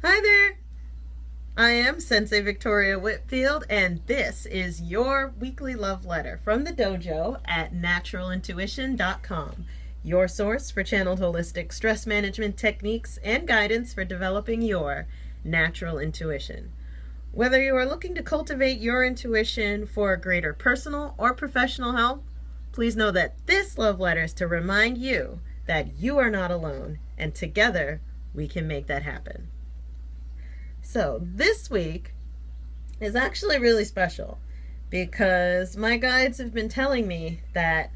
Hi there. I am Sensei Victoria Whitfield, and this is your weekly love letter from the dojo at naturalintuition.com, your source for channeled holistic stress management techniques and guidance for developing your natural intuition. Whether you are looking to cultivate your intuition for greater personal or professional health, please know that this love letter is to remind you that you are not alone, and together we can make that happen. So this week is actually really special because my guides have been telling me that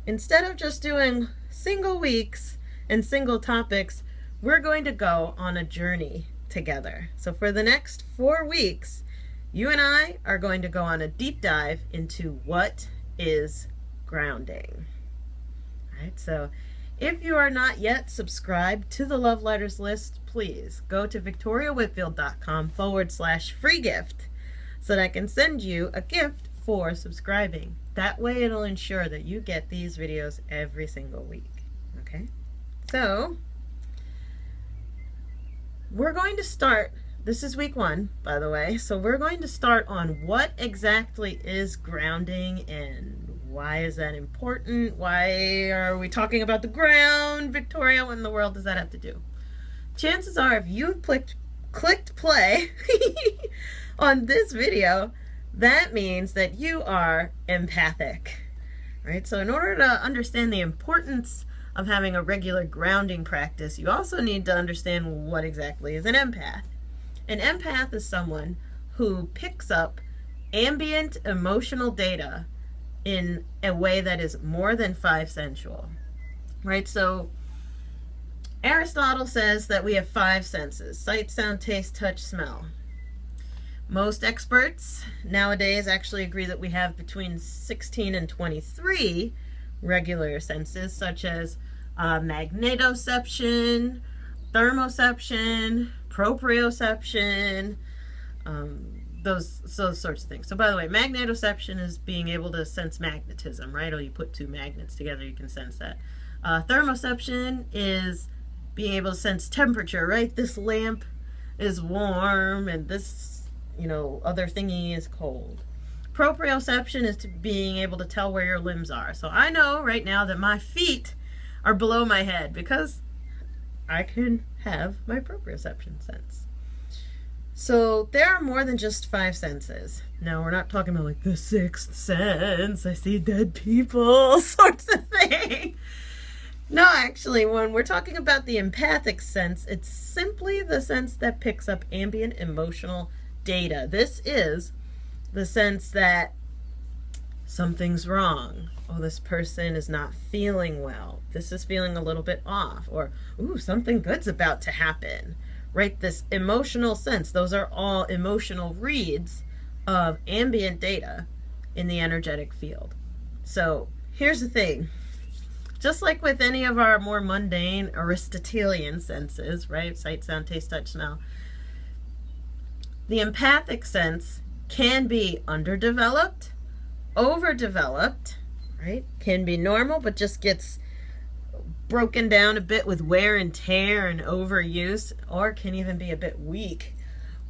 instead of just doing single weeks and single topics, we're going to go on a journey together. So for the next 4 weeks, you and I are going to go on a deep dive into what is grounding. All right, so if you are not yet subscribed to the Love Letters list, please go to victoriawhitfield.com/free gift so that I can send you a gift for subscribing. That way it'll ensure that you get these videos every single week. Okay? So, we're going to start, this is week 1, by the way, so we're going to start on what exactly is grounding and why is that important? Why are we talking about the ground, Victoria? What in the world does that have to do? Chances are, if you've clicked play on this video, that means that you are empathic, right? So in order to understand the importance of having a regular grounding practice, you also need to understand what exactly is an empath. An empath is someone who picks up ambient emotional data in a way that is more than 5 sensual, right? So Aristotle says that we have 5 senses: sight, sound, taste, touch, smell. Most experts nowadays actually agree that we have between 16 and 23 regular senses, such as magnetoception, thermoception, proprioception, those sorts of things. So by the way, magnetoception is being able to sense magnetism, right? Or you put 2 magnets together, you can sense that. Thermoception is being able to sense temperature, right? This lamp is warm and this, other thingy is cold. Proprioception is being able to tell where your limbs are. So I know right now that my feet are below my head because I can have my proprioception sense. So there are more than just 5 senses. Now, we're not talking about like the 6th sense, I see dead people sorts of thing. No, actually, when we're talking about the empathic sense, it's simply the sense that picks up ambient emotional data. This is the sense that something's wrong. Oh, this person is not feeling well. This is feeling a little bit off. Or, ooh, something good's about to happen. Right? This emotional sense, those are all emotional reads of ambient data in the energetic field. So here's the thing. Just like with any of our more mundane Aristotelian senses, right? Sight, sound, taste, touch, smell. The empathic sense can be underdeveloped, overdeveloped, right? Can be normal, but just gets broken down a bit with wear and tear and overuse, or can even be a bit weak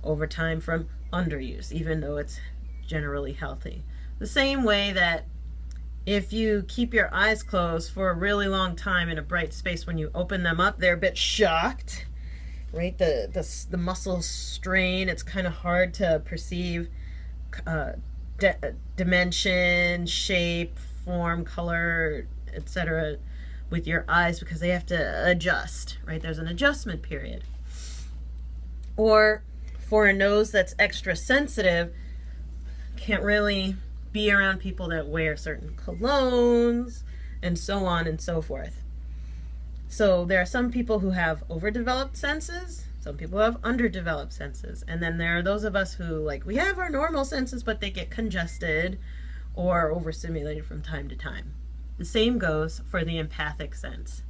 over time from underuse, even though it's generally healthy. The same way that if you keep your eyes closed for a really long time in a bright space, when you open them up, they're a bit shocked, right? The muscle strain, it's kind of hard to perceive dimension, shape, form, color, etc. with your eyes because they have to adjust, right? There's an adjustment period. Or for a nose that's extra sensitive, can't really be around people that wear certain colognes and so on and so forth. So there are some people who have overdeveloped senses, some people have underdeveloped senses, and then there are those of us who, we have our normal senses, but they get congested or overstimulated from time to time. The same goes for the empathic sense.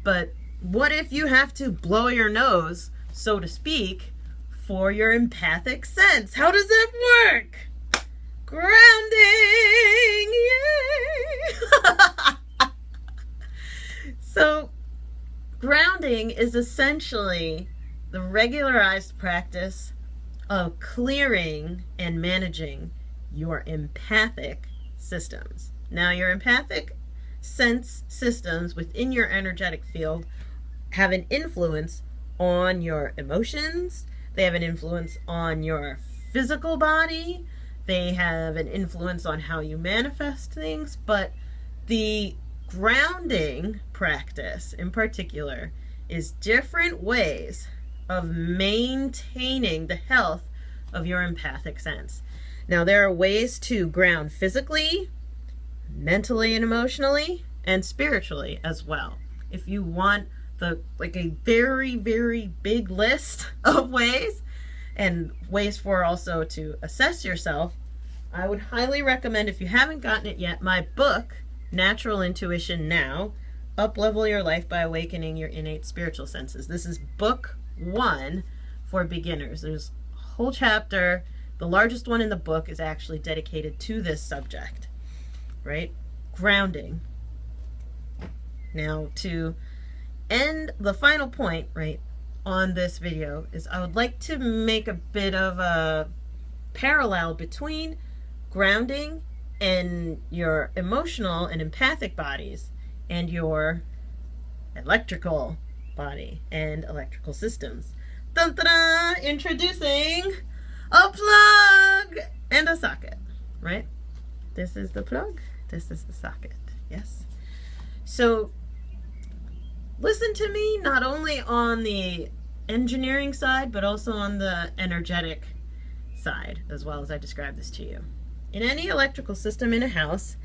But what if you have to blow your nose, so to speak, for your empathic sense? How does that work? Grounding! Yay! So, grounding is essentially the regularized practice of clearing and managing your empathic systems. Now, your empathic sense systems within your energetic field have an influence on your emotions. They have an influence on your physical body. They have an influence on how you manifest things. But the grounding practice in particular is different ways of maintaining the health of your empathic sense. Now, there are ways to ground physically, mentally and emotionally, and spiritually as well. If you want a very, very big list of ways, and ways for also to assess yourself, I would highly recommend, if you haven't gotten it yet, my book, Natural Intuition Now, Up-Level Your Life by Awakening Your Innate Spiritual Senses. This is book 1 for beginners. There's a whole chapter. The largest one in the book is actually dedicated to this subject, right? Grounding. Now, to end the final point, right, on this video is I would like to make a bit of a parallel between grounding and your emotional and empathic bodies and your electrical body and electrical systems. Dun, dun, dun, introducing a plug and a socket, right? This is the plug, this is the socket, yes? So listen to me not only on the engineering side, but also on the energetic side, as well as I describe this to you. In any electrical system in a house,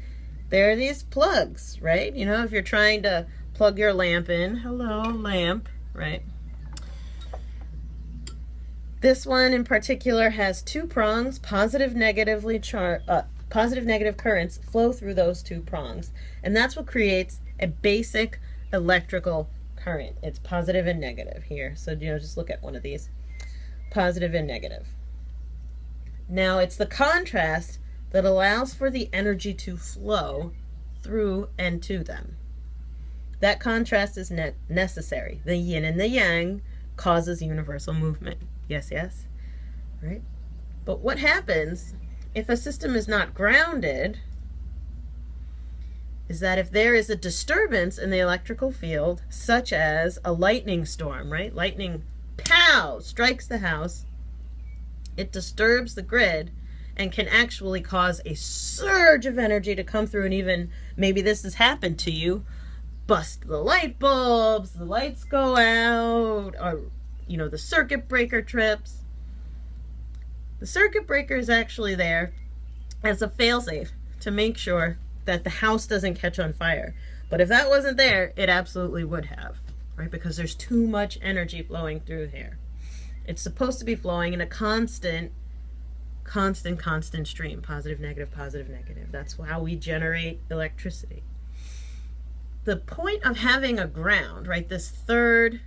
there are these plugs, right? You know, if you're trying to plug your lamp in, hello, lamp, right? This one in particular has 2 prongs, positive, negative currents flow through those 2 prongs. And that's what creates a basic electrical current. It's positive and negative here. So, you know, just look at one of these. Positive and negative. Now, it's the contrast that allows for the energy to flow through and to them. That contrast is necessary. The yin and the yang causes universal movement. Yes, yes, right? But what happens if a system is not grounded is that if there is a disturbance in the electrical field, such as a lightning storm, right? Lightning, pow, strikes the house. It disturbs the grid and can actually cause a surge of energy to come through, and even, maybe this has happened to you, bust the light bulbs, the lights go out, or, you know, the circuit breaker trips. The circuit breaker is actually there as a failsafe to make sure that the house doesn't catch on fire. But if that wasn't there, it absolutely would have, right? Because there's too much energy flowing through here. It's supposed to be flowing in a constant stream. Positive, negative, positive, negative. That's how we generate electricity. The point of having a ground, right, this third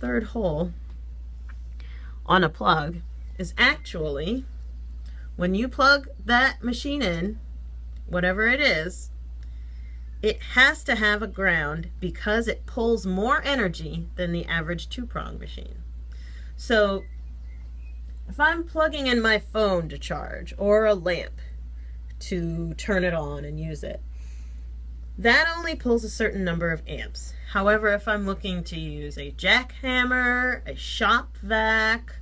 hole on a plug, is actually when you plug that machine in, whatever it is, it has to have a ground because it pulls more energy than the average 2-prong machine. So if I'm plugging in my phone to charge or a lamp to turn it on and use it, that only pulls a certain number of amps. However, if I'm looking to use a jackhammer, a shop vac,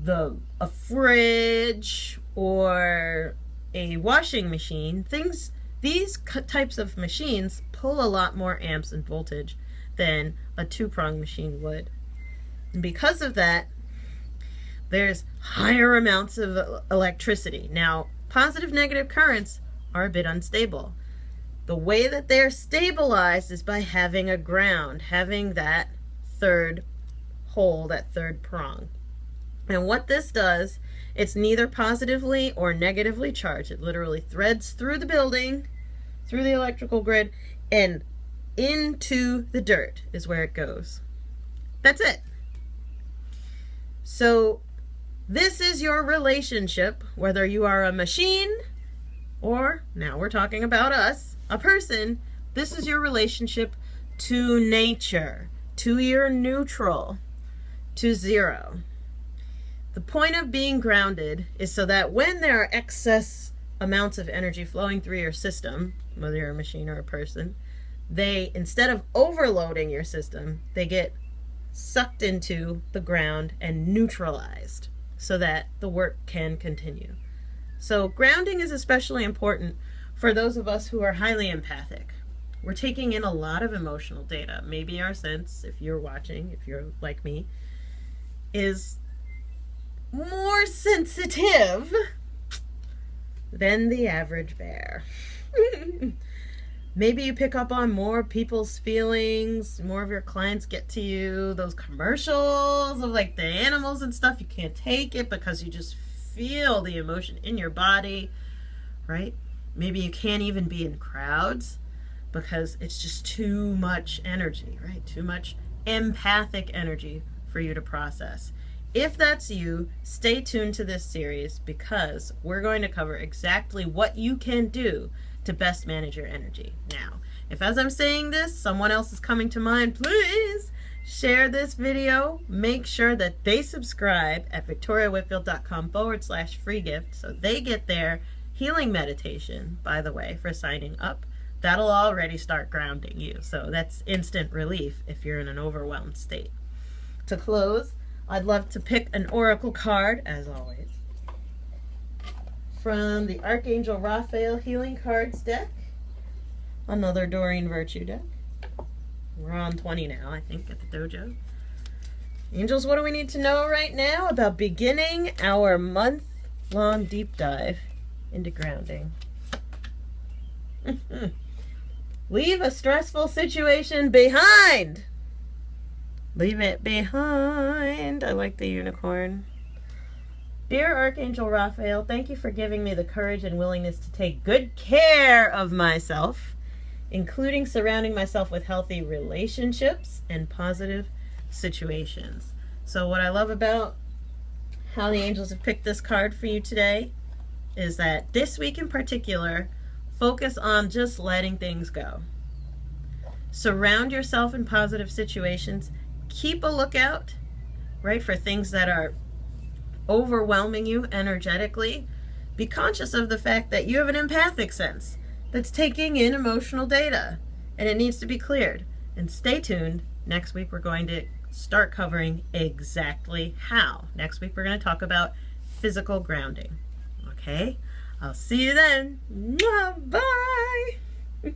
a fridge, or a washing machine, these types of machines pull a lot more amps and voltage than a 2-prong machine would. And because of that, there's higher amounts of electricity. Now, positive, negative currents are a bit unstable. The way that they're stabilized is by having a ground, having that third hole, that third prong. And what this does, it's neither positively or negatively charged. It literally threads through the building, through the electrical grid, and into the dirt is where it goes. That's it. So this is your relationship, whether you are a machine or, now we're talking about us, a person. This is your relationship to nature, to your neutral, to 0. The point of being grounded is so that when there are excess amounts of energy flowing through your system, whether you're a machine or a person, they, instead of overloading your system, they get sucked into the ground and neutralized so that the work can continue. So grounding is especially important for those of us who are highly empathic. We're taking in a lot of emotional data. Maybe our sense, if you're watching, if you're like me, is more sensitive than the average bear. Maybe you pick up on more people's feelings, more of your clients get to you, those commercials of like the animals and stuff, you can't take it because you just feel the emotion in your body, right? Maybe you can't even be in crowds because it's just too much energy, right? Too much empathic energy for you to process. If that's you, stay tuned to this series because we're going to cover exactly what you can do to best manage your energy. Now, if as I'm saying this, someone else is coming to mind, please share this video. Make sure that they subscribe at victoriawhitfield.com/free gift so they get their healing meditation, by the way, for signing up. That'll already start grounding you. So that's instant relief if you're in an overwhelmed state. To close, I'd love to pick an oracle card, as always, from the Archangel Raphael Healing Cards deck. Another Doreen Virtue deck. We're on 20 now, I think, at the dojo. Angels, what do we need to know right now about beginning our month-long deep dive into grounding? Leave a stressful situation behind. Leave it behind. I like the unicorn. Dear Archangel Raphael, thank you for giving me the courage and willingness to take good care of myself, including surrounding myself with healthy relationships and positive situations. So what I love about how the angels have picked this card for you today is that this week in particular, focus on just letting things go. Surround yourself in positive situations. Keep a lookout, right, for things that are overwhelming you energetically. Be conscious of the fact that you have an empathic sense that's taking in emotional data and it needs to be cleared. And stay tuned. Next week we're going to start covering exactly how. Next week we're going to talk about physical grounding. Okay? I'll see you then. Bye.